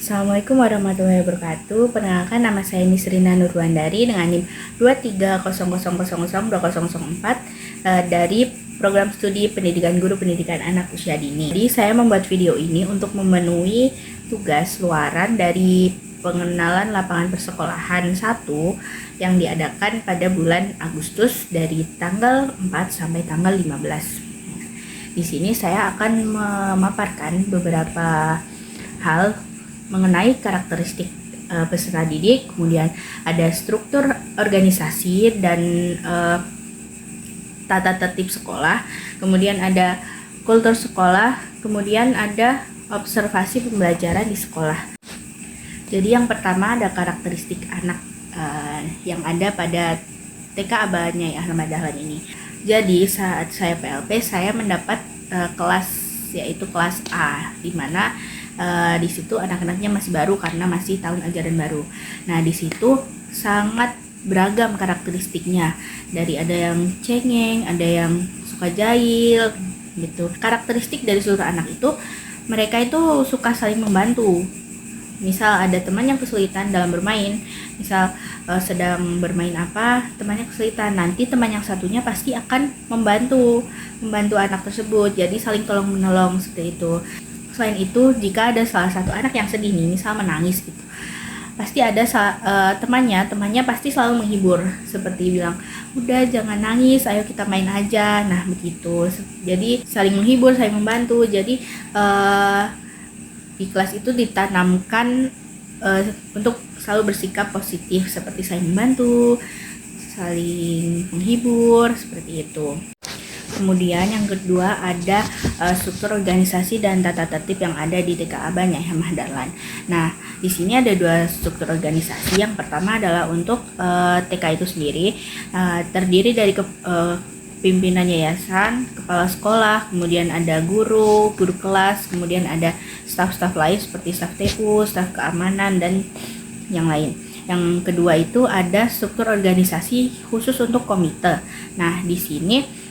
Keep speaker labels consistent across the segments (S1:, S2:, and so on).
S1: Assalamualaikum warahmatullahi wabarakatuh. Perkenalkan, nama saya Nisrina Nurwandari dengan NIM 23000002004 dari program studi pendidikan guru pendidikan anak usia dini. Jadi saya membuat video ini untuk memenuhi tugas luaran dari pengenalan lapangan persekolahan 1 yang diadakan pada bulan Agustus dari tanggal 4 sampai tanggal 15. Di sini saya akan memaparkan beberapa hal mengenai karakteristik peserta didik, kemudian ada struktur organisasi dan tata tertib sekolah, kemudian ada kultur sekolah, kemudian ada observasi pembelajaran di sekolah. Jadi yang pertama ada karakteristik anak yang ada pada TK Aba Nyai Ahmad Dahlan ini. Jadi saat saya PLP saya mendapat kelas yaitu kelas A, di mana di situ anak-anaknya masih baru karena masih tahun ajaran baru. Nah, di situ sangat beragam karakteristiknya. Dari ada yang cengeng, ada yang suka jahil gitu. Karakteristik dari seluruh anak itu, mereka itu suka saling membantu. Misal ada teman yang kesulitan dalam bermain, misal sedang bermain apa, temannya kesulitan, nanti teman yang satunya pasti akan membantu anak tersebut. Jadi saling tolong menolong seperti itu. Selain itu, jika ada salah satu anak yang sedih nih, misal menangis gitu, pasti ada temannya pasti selalu menghibur, seperti bilang, udah jangan nangis, ayo kita main aja. Nah begitu, jadi saling menghibur, saling membantu. Jadi di kelas itu ditanamkan untuk selalu bersikap positif, seperti saling membantu, saling menghibur, seperti itu. Kemudian yang kedua ada struktur organisasi dan tata tertib yang ada di TK Aba Nyai Ahmad Dahlan. Nah, di sini ada 2 struktur organisasi. Yang pertama adalah untuk TK itu sendiri, terdiri dari pimpinan yayasan, kepala sekolah, kemudian ada guru kelas, kemudian ada staf-staf lain seperti staf TU, staf keamanan, dan yang lain. Yang kedua itu ada struktur organisasi khusus untuk komite. Nah, di sini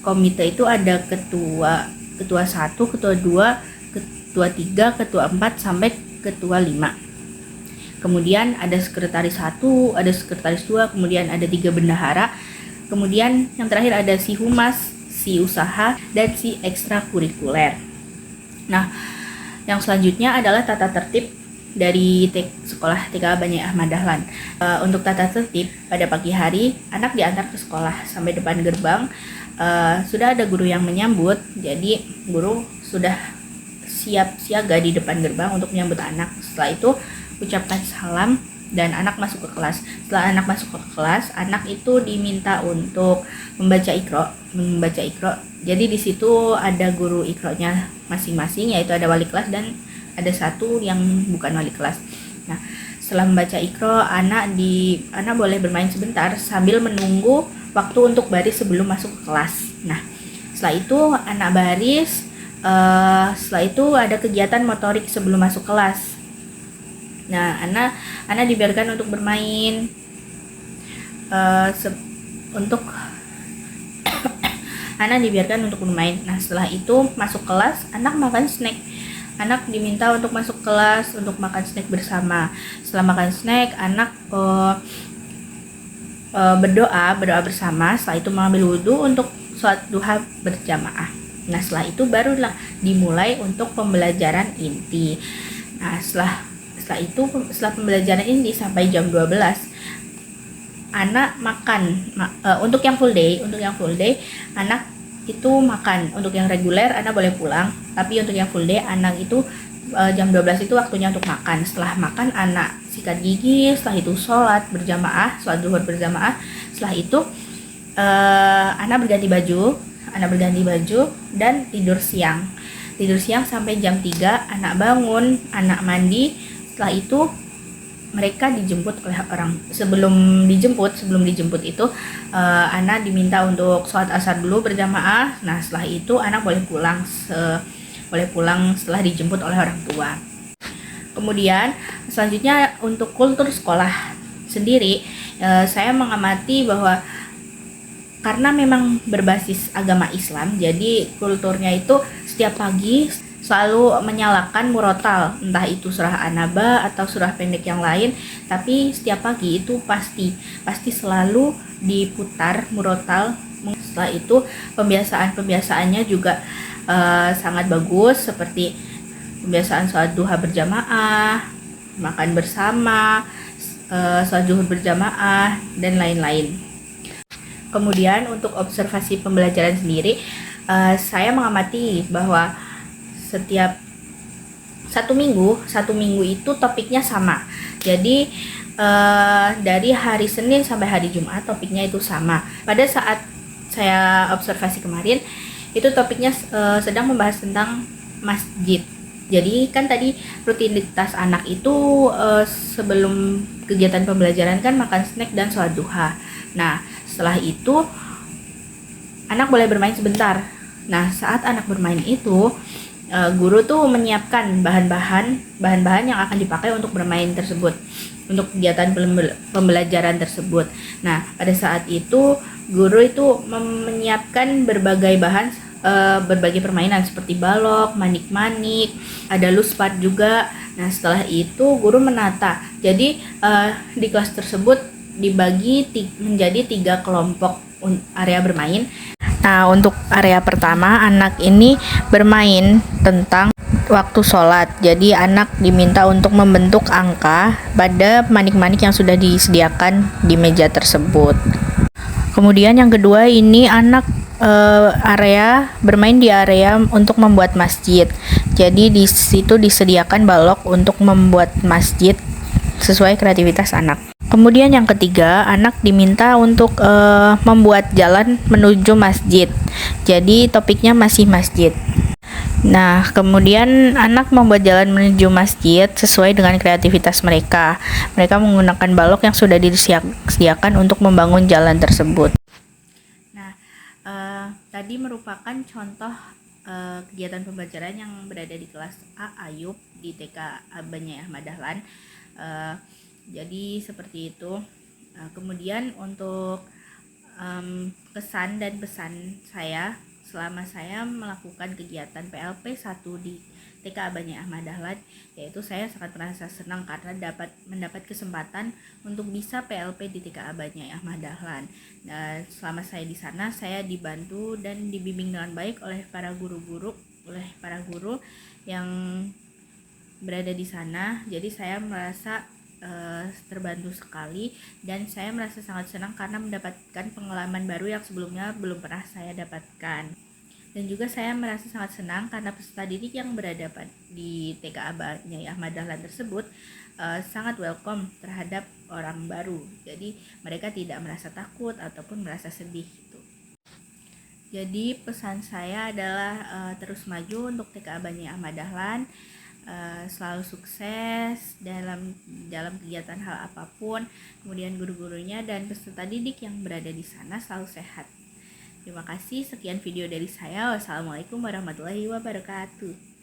S1: komite itu ada ketua 1, ketua 2, ketua 3, ketua 4 sampai ketua 5. Kemudian ada sekretaris 1, ada sekretaris 2, kemudian ada 3 bendahara. Kemudian yang terakhir ada si humas, si usaha, dan si ekstrakurikuler. Nah, yang selanjutnya adalah tata tertib dari sekolah TK Aba Nyai Ahmad Dahlan. Untuk tata tertib, pada pagi hari anak diantar ke sekolah sampai depan gerbang. Sudah ada guru yang menyambut, jadi guru sudah siap siaga di depan gerbang untuk menyambut anak. Setelah itu ucapkan salam dan anak masuk ke kelas. Setelah anak masuk ke kelas, anak itu diminta untuk membaca ikro. Jadi di situ ada guru ikronya masing-masing, yaitu ada wali kelas dan ada satu yang bukan wali kelas. Nah, setelah membaca ikro, anak boleh bermain sebentar sambil menunggu waktu untuk baris sebelum masuk ke kelas. Nah, setelah itu anak baris. Setelah itu ada kegiatan motorik sebelum masuk kelas. Nah, anak dibiarkan untuk bermain, anak dibiarkan untuk bermain. Nah, setelah itu masuk kelas, anak makan snack. Anak diminta untuk masuk kelas untuk makan snack bersama. Setelah makan snack, anak berdoa bersama. Setelah itu mengambil wudhu untuk sholat duha berjamaah. Nah, setelah itu barulah dimulai untuk pembelajaran inti. Nah, setelah pembelajaran inti sampai jam 12, anak makan. Untuk yang full day anak itu makan. Untuk yang reguler anak boleh pulang, tapi untuk yang full day anak itu jam 12 itu waktunya untuk makan. Setelah makan anak sikat gigi, setelah itu sholat zuhur berjamaah. Setelah itu anak berganti baju dan tidur siang sampai jam 3. Anak bangun, anak mandi. Setelah itu mereka dijemput oleh orang. Sebelum dijemput itu anak diminta untuk sholat asar dulu berjamaah. Nah, setelah itu anak boleh pulang setelah dijemput oleh orang tua. Kemudian selanjutnya untuk kultur sekolah sendiri, saya mengamati bahwa karena memang berbasis agama Islam, jadi kulturnya itu setiap pagi selalu menyalakan murotal, entah itu surah An-Naba atau surah pendek yang lain, tapi setiap pagi itu pasti selalu diputar murotal. Setelah itu pembiasaannya juga sangat bagus, seperti pembiasaan sholat duha berjamaah, makan bersama, sholat zuhur berjamaah, dan lain-lain. Kemudian untuk observasi pembelajaran sendiri, saya mengamati bahwa setiap satu minggu itu topiknya sama. Jadi dari hari Senin sampai hari Jumat topiknya itu sama. Pada saat saya observasi kemarin, itu topiknya sedang membahas tentang masjid. Jadi kan tadi rutinitas anak itu sebelum kegiatan pembelajaran kan makan snack dan sholat duha. Nah, setelah itu anak boleh bermain sebentar. Nah, saat anak bermain itu guru tuh menyiapkan bahan-bahan yang akan dipakai untuk bermain tersebut, untuk kegiatan pembelajaran tersebut. Nah, pada saat itu guru itu menyiapkan berbagai bahan, berbagai permainan seperti balok, manik-manik, ada luspad juga. Nah, setelah itu guru menata. Jadi di kelas tersebut dibagi menjadi 3 kelompok area bermain. Nah, untuk area pertama, anak ini bermain tentang waktu sholat. Jadi anak diminta untuk membentuk angka pada manik-manik yang sudah disediakan di meja tersebut. Kemudian yang kedua, ini anak bermain di area untuk membuat masjid. Jadi di situ disediakan balok untuk membuat masjid sesuai kreativitas anak. Kemudian yang ketiga, anak diminta untuk membuat jalan menuju masjid. Jadi topiknya masih masjid. Nah, kemudian anak membuat jalan menuju masjid sesuai dengan kreativitas mereka. Mereka menggunakan balok yang sudah disediakan untuk membangun jalan tersebut. Nah, tadi merupakan contoh kegiatan pembelajaran yang berada di kelas A Ayub di TK Abanya Ahmad Dahlan. Jadi seperti itu. Kemudian untuk kesan dan pesan saya selama saya melakukan kegiatan PLP 1 di TK Abanya Ahmad Dahlan, yaitu saya sangat merasa senang karena dapat mendapat kesempatan untuk bisa PLP di TK Abanya Ahmad Dahlan. Selama saya di sana, saya dibantu dan dibimbing dengan baik oleh para guru yang berada di sana. Jadi saya merasa terbantu sekali, dan saya merasa sangat senang karena mendapatkan pengalaman baru yang sebelumnya belum pernah saya dapatkan. Dan juga saya merasa sangat senang karena peserta didik yang berada di TK Abanya Ahmad Dahlan tersebut sangat welcome terhadap orang baru. Jadi mereka tidak merasa takut ataupun merasa sedih gitu. Jadi pesan saya adalah terus maju untuk TK Abanya Ahmad Dahlan. Selalu sukses dalam kegiatan hal apapun. Kemudian guru-gurunya dan peserta didik yang berada di sana selalu sehat. Terima kasih, sekian video dari saya. Wassalamualaikum warahmatullahi wabarakatuh.